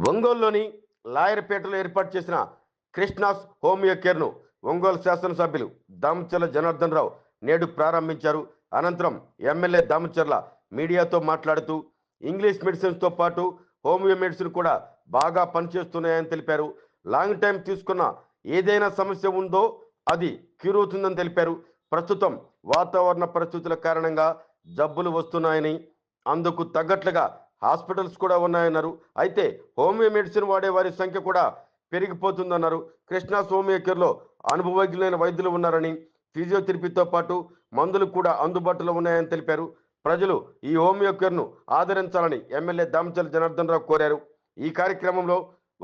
ఒంగోలులోని లాయర్పేటలో ఏర్పాటు చేసిన కృష్ణాస్ హోమియో కేర్ను ఒంగోలు శాసనసభ్యులు దామచర్ల జనార్దన్ రావు నేడు ప్రారంభించారు. అనంతరం ఎమ్మెల్యే దామచర్ల మీడియాతో మాట్లాడుతూ ఇంగ్లీష్ మెడిసిన్స్తో పాటు హోమియో మెడిసిన్ కూడా బాగా పనిచేస్తున్నాయని తెలిపారు. లాంగ్ టైం తీసుకున్న ఏదైనా సమస్య ఉందో అది క్యూర్ అవుతుందని తెలిపారు. ప్రస్తుతం వాతావరణ పరిస్థితుల కారణంగా జబ్బులు వస్తున్నాయని, అందుకు తగ్గట్లుగా హాస్పిటల్స్ కూడా ఉన్నాయన్నారు. అయితే హోమియో మెడిసిన్ వాడే వారి సంఖ్య కూడా పెరిగిపోతుందన్నారు. కృష్ణాస్ హోమియో కేర్లో అనుభవజ్ఞులైన వైద్యులు ఉన్నారని, ఫిజియోథెరపీతో పాటు మందులు కూడా అందుబాటులో ఉన్నాయని తెలిపారు. ప్రజలు ఈ హోమియో కేర్ను ఆదరించాలని ఎమ్మెల్యే దామచర్ల జనార్దన్ రావు కోరారు. ఈ కార్యక్రమంలో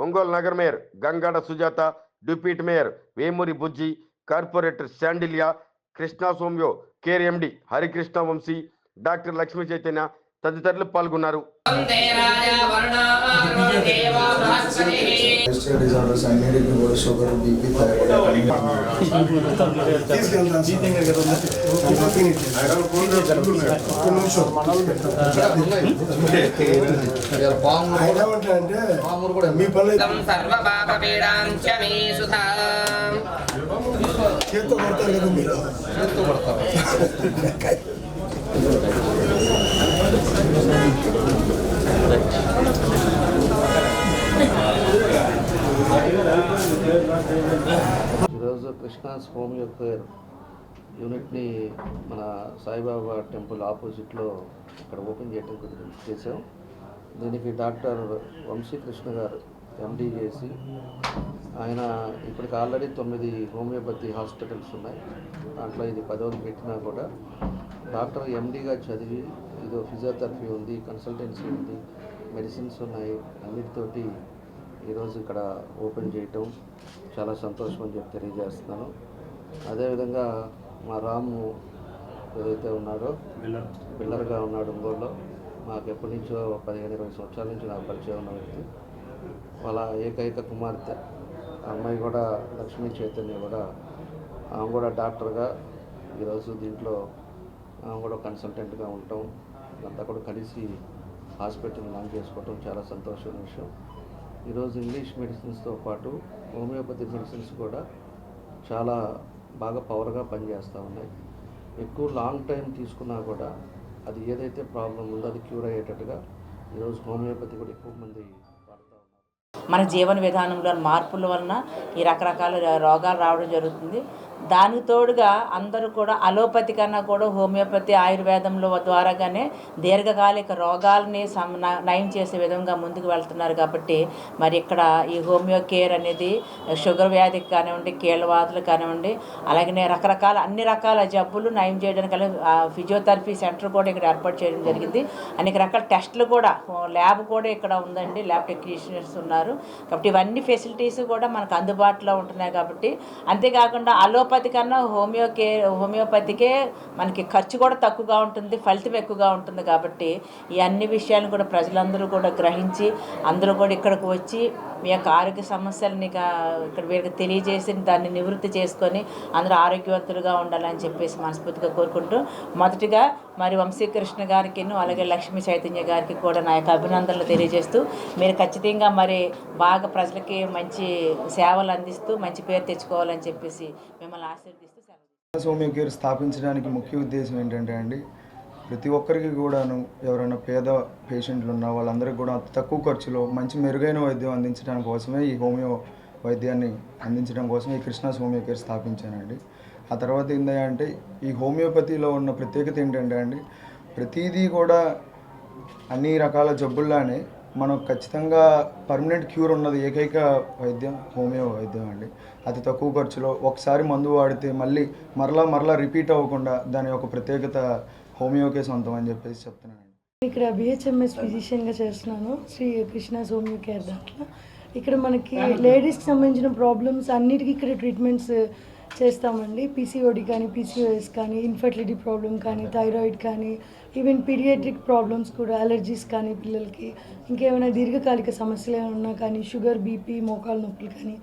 ఒంగోలు నగర mayor Gangada Sujatha, deputy mayor Vemuri Bujji, corporator Sandilya, Krishna's homeo care MD Harikrishna Vamshi, doctor Lakshmi Chaitanya తదితరులు పాల్గొన్నారు. డిజార్డర్స్ అన్నిటికీ కూడా షుగర్, బీపీ, చేత్తో పడతారు కదా మీరు, చేత్తో పడతారు. ఈరోజు కృష్ణాస్ హోమియో కేర్ యూనిట్ని మన సాయిబాబా టెంపుల్ ఆపోజిట్లో ఇక్కడ ఓపెన్ చేయడం చేసాం. దీనికి డాక్టర్ వంశీకృష్ణ గారు ఎండి చేసి, ఆయన ఇప్పటికి ఆల్రెడీ 9 హోమియోపతి హాస్పిటల్స్ ఉన్నాయి. దాంట్లో ఇది 10వ పెట్టినా కూడా డాక్టర్ ఎండిగా చదివి, ఇదో ఫిజియోథెరపీ ఉంది, కన్సల్టెన్సీ ఉంది, మెడిసిన్స్ ఉన్నాయి, అన్నిటితోటి ఈరోజు ఇక్కడ ఓపెన్ చేయటం చాలా సంతోషం అని చెప్పి తెలియజేస్తున్నాను. అదేవిధంగా మా రాము ఏదైతే ఉన్నాడో బిల్లర్గా ఉన్నాడు ఒంగోలులో, మాకు ఎప్పటి నుంచో 15-20 సంవత్సరాల నుంచి నాకు పరిచయం ఉన్న వ్యక్తి. వాళ్ళ ఏకైక కుమార్తె అమ్మాయి కూడా లక్ష్మీ చైతన్య కూడా, ఆమె కూడా డాక్టర్గా ఈరోజు దీంట్లో ఆమె కూడా కన్సల్టెంట్గా ఉండటం, అంతా కూడా కలిసి హాస్పిటల్ లాంచ్ చేసుకోవటం చాలా సంతోషమైన విషయం. ఈరోజు ఇంగ్లీష్ మెడిసిన్స్తో పాటు హోమియోపతి మెడిసిన్స్ కూడా చాలా బాగా పవర్గా పనిచేస్తూ ఉన్నాయి. ఎక్కువ లాంగ్ టైం తీసుకున్నా కూడా అది ఏదైతే ప్రాబ్లం ఉందో అది క్యూర్ అయ్యేటట్టుగా ఈరోజు హోమియోపతి కూడా ఎక్కువ మంది వాడుతూ ఉన్నారు. మన జీవన విధానంలో మార్పుల వలన ఈ రకరకాల రోగాలు రావడం జరుగుతుంది. దానికి తోడుగా అందరూ కూడా అలోపతి కన్నా కూడా హోమియోపతి ఆయుర్వేదంలో ద్వారాగానే దీర్ఘకాలిక రోగాలని నయం చేసే విధంగా ముందుకు వెళ్తున్నారు. కాబట్టి మరి ఇక్కడ ఈ హోమియో కేర్ అనేది షుగర్ వ్యాధికి కానివ్వండి, కీళ్ళవాతులు కానివ్వండి, అలాగే రకరకాల అన్ని రకాల జబ్బులు నయం చేయడానికి ఫిజియోథెరపీ సెంటర్ కూడా ఇక్కడ ఏర్పాటు చేయడం జరిగింది. అనేక రకాల టెస్టులు కూడా, ల్యాబ్ కూడా ఇక్కడ ఉందండి, ల్యాబ్ టెక్నీషియన్స్ ఉన్నారు. కాబట్టి ఇవన్నీ ఫెసిలిటీస్ కూడా మనకు అందుబాటులో ఉంటున్నాయి. కాబట్టి అంతేకాకుండా అలోపతి కన్నా హోమియోపతికే మనకి ఖర్చు కూడా తక్కువగా ఉంటుంది, ఫలితం ఎక్కువగా ఉంటుంది. కాబట్టి ఈ అన్ని విషయాలను కూడా ప్రజలందరూ కూడా గ్రహించి అందరూ కూడా ఇక్కడికి వచ్చి మీ యొక్క ఆరోగ్య సమస్యలని ఇక్కడ వీళ్ళకి తెలియజేసి దాన్ని నివృత్తి చేసుకొని అందరూ ఆరోగ్యవంతులుగా ఉండాలని చెప్పేసి మనస్ఫూర్తిగా కోరుకుంటూ, మొదటిగా మరి వంశీకృష్ణ గారికి అలాగే లక్ష్మీ చైతన్య గారికి కూడా నా యొక్క అభినందనలు తెలియజేస్తూ, మీరు ఖచ్చితంగా మరి బాగా ప్రజలకి మంచి సేవలు అందిస్తూ మంచి పేరు తెచ్చుకోవాలని చెప్పేసి మిమ్మల్ని ఆశీర్వదిస్తూ హోమియో కేర్ స్థాపించడానికి ముఖ్య ఉద్దేశం ఏంటంటే అండి, ప్రతి ఒక్కరికి కూడాను ఎవరైనా పేద పేషెంట్లు ఉన్న వాళ్ళందరికీ కూడా తక్కువ ఖర్చులో మంచి మెరుగైన వైద్యం అందించడం కోసమే ఈ హోమియో వైద్యాన్ని అందించడం కోసమే ఈ కృష్ణాస్ హోమియో కేర్ స్థాపించానండి. ఆ తర్వాత ఏంటంటే ఈ హోమియోపతిలో ఉన్న ప్రత్యేకత ఏంటంటే అండి, ప్రతిదీ కూడా అన్ని రకాల జబ్బుల్లానే మనం ఖచ్చితంగా పర్మనెంట్ క్యూర్ ఉన్నది ఏకైక వైద్యం హోమియో వైద్యం అండి. అతి తక్కువ ఖర్చులో ఒకసారి మందు వాడితే మళ్ళీ మరలా రిపీట్ అవ్వకుండా దాని యొక్క ప్రత్యేకత హోమియోకే సొంతం అని చెప్పేసి చెప్తున్నానండి. ఇక్కడ బిహెచ్ఎంఎస్ ఫిజిషియన్గా చేస్తున్నాను శ్రీ కృష్ణాస్ హోమియో కేర్ దాంట్లో. ఇక్కడ మనకి లేడీస్కి సంబంధించిన ప్రాబ్లమ్స్ అన్నిటికీ ఇక్కడ ట్రీట్మెంట్స్ చేస్తామండి. పీసీఓడి కానీ, పీసీఓఎస్ కానీ, ఇన్ఫర్టిలిటీ ప్రాబ్లం కానీ, థైరాయిడ్ కానీ, ఈవెన్ పీడియాట్రిక్ ప్రాబ్లమ్స్ కూడా, అలర్జీస్ కానీ పిల్లలకి, ఇంకేమైనా దీర్ఘకాలిక సమస్యలు ఏమైనా ఉన్నా కానీ, షుగర్, బీపీ, మోకాలు నొప్పులు కానీ,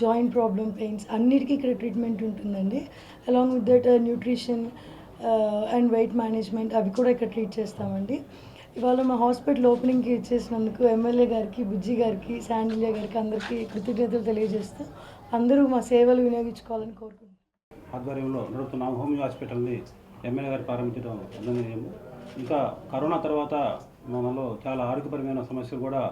జాయింట్ ప్రాబ్లం, పెయిన్స్ అన్నిటికీ ఇక్కడ ట్రీట్మెంట్ ఉంటుందండి. Along with that nutrition and weight management అవి కూడా ఇక్కడ ట్రీట్ చేస్తామండి. ఇవాళ మా హాస్పిటల్ ఓపెనింగ్కి ఇచ్చేసినందుకు ఎమ్మెల్యే గారికి, బుజ్జి గారికి, శాండిల్య గారికి అందరికీ కృతజ్ఞతలు తెలియజేస్తూ అందరూ మా సేవలు వినియోగించుకోవాలని కోరుకుంటున్నాను. ఆధ్వర్యంలో నడుపుతున్న హోమియో హాస్పిటల్ని ఎమ్మెల్యే గారు ప్రారంభించడం అభినందనీయం. ఇంకా కరోనా తర్వాత మనలో చాలా ఆరోగ్యపరమైన సమస్యలు కూడా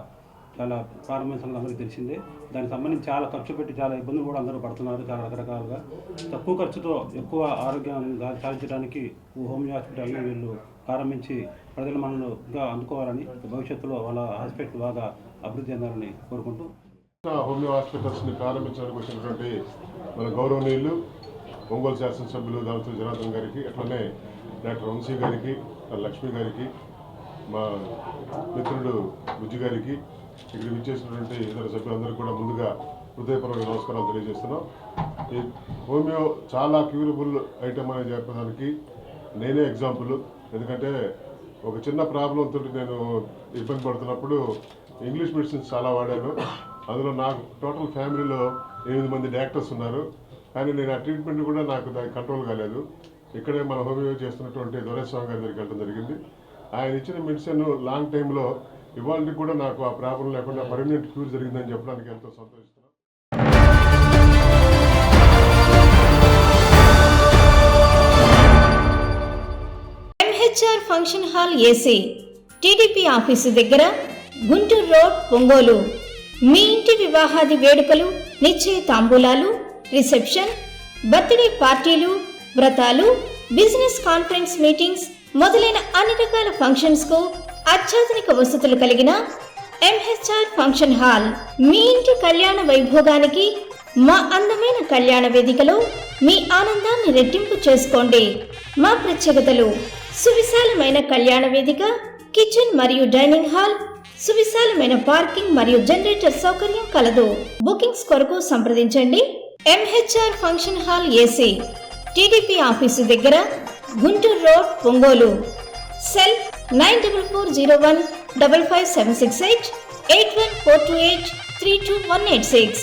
చాలా ప్రారంభించాలని అందరికీ తెలిసిందే. దానికి సంబంధించి చాలా ఖర్చు పెట్టి చాలా ఇబ్బందులు కూడా అందరూ పడుతున్నారు. చాలా రకరకాలుగా తక్కువ ఖర్చుతో ఎక్కువ ఆరోగ్యాన్ని సాధించడానికి హోమియో హాస్పిటల్ని వీళ్ళు ప్రారంభించి ప్రజలు మనల్ని ఇంకా అందుకోవాలని, భవిష్యత్తులో వాళ్ళ హాస్పిటల్ బాగా అభివృద్ధి చెందాలని కోరుకుంటూ హోమియో హాస్పిటల్స్ని ప్రారంభించడానికి వచ్చినటువంటి మన గౌరవనీయులు ఒంగోలు శాసనసభ్యులు దామచల జనార్దన్ గారికి, అట్లనే డాక్టర్ వంశీ గారికి, లక్ష్మి గారికి, మా మిత్రుడు బుజ్జి గారికి, ఇక్కడ విచ్చేసినటువంటి ఇతర సభ్యులందరూ కూడా ముందుగా హృదయపూర్వక నమస్కారాలు తెలియజేస్తున్నాం. ఈ హోమియో చాలా క్యూరబుల్ ఐటమ్ అనేది చెప్పడానికి నేనే ఎగ్జాంపుల్. ఎందుకంటే ఒక చిన్న ప్రాబ్లంతో నేను ఇబ్బంది పడుతున్నప్పుడు ఇంగ్లీష్ మెడిసిన్స్ చాలా వాడాను. అందులో నాకు టోటల్ ఫ్యామిలీలో 8 మంది డాక్టర్స్ ఉన్నారు. కానీ నేను ఆ ట్రీట్మెంట్ కూడా నాకు దానికి కంట్రోల్ కాలేదు. ఇక్కడే మన హోమియో చేస్తున్నటువంటి దొరైస్వామి గారి దగ్గరికి వెళ్ళడం జరిగింది. ఆయన ఇచ్చిన మెడిసిన్ లాంగ్ టైంలో ఇవాళకి కూడా నాకు ఆ ప్రాబ్లం లేకుండా పర్మనెంట్ క్యూర్ జరిగిందని చెప్పడానికి ఎంతో సంతోషిస్తున్నాను. MHR function hall AC, TDP office దగ్గర, గుంటూరు రోడ్, ఒంగోలు. మీ ఇంటి వివాహాది వేడుకలు, నిశ్చయ తాంబూలాలు, రిసెప్షన్, బర్త్డే పార్టీలు, వ్రతాలు, బిజినెస్ కాన్ఫరెన్స్ మీటింగ్స్ మొదలైన అన్ని రకాల ఫంక్షన్స్కు అత్యాధునిక వసతులు కలిగిన ఎంహెచ్ఆర్ ఫంక్షన్ హాల్ మీ ఇంటి కళ్యాణ వైభోగానికి మా అందమైన కళ్యాణ వేదికలో మీ ఆనందాన్ని రెట్టింపు చేసుకోండి. మా ప్రత్యేకతలు: సువిశాలమైన కళ్యాణ వేదిక, కిచెన్ మరియు డైనింగ్ హాల్, సువిశాలమైన పార్కింగ్ మరియు జనరేటర్ సౌకర్యం కలదు. బుకింగ్స్ కొరకు సంప్రదించండి. MHR function hall AC, TDP office దగ్గర, గుంటూరు రోడ్, ఒంగోలు. సెల్ 9440155768 81428 32186.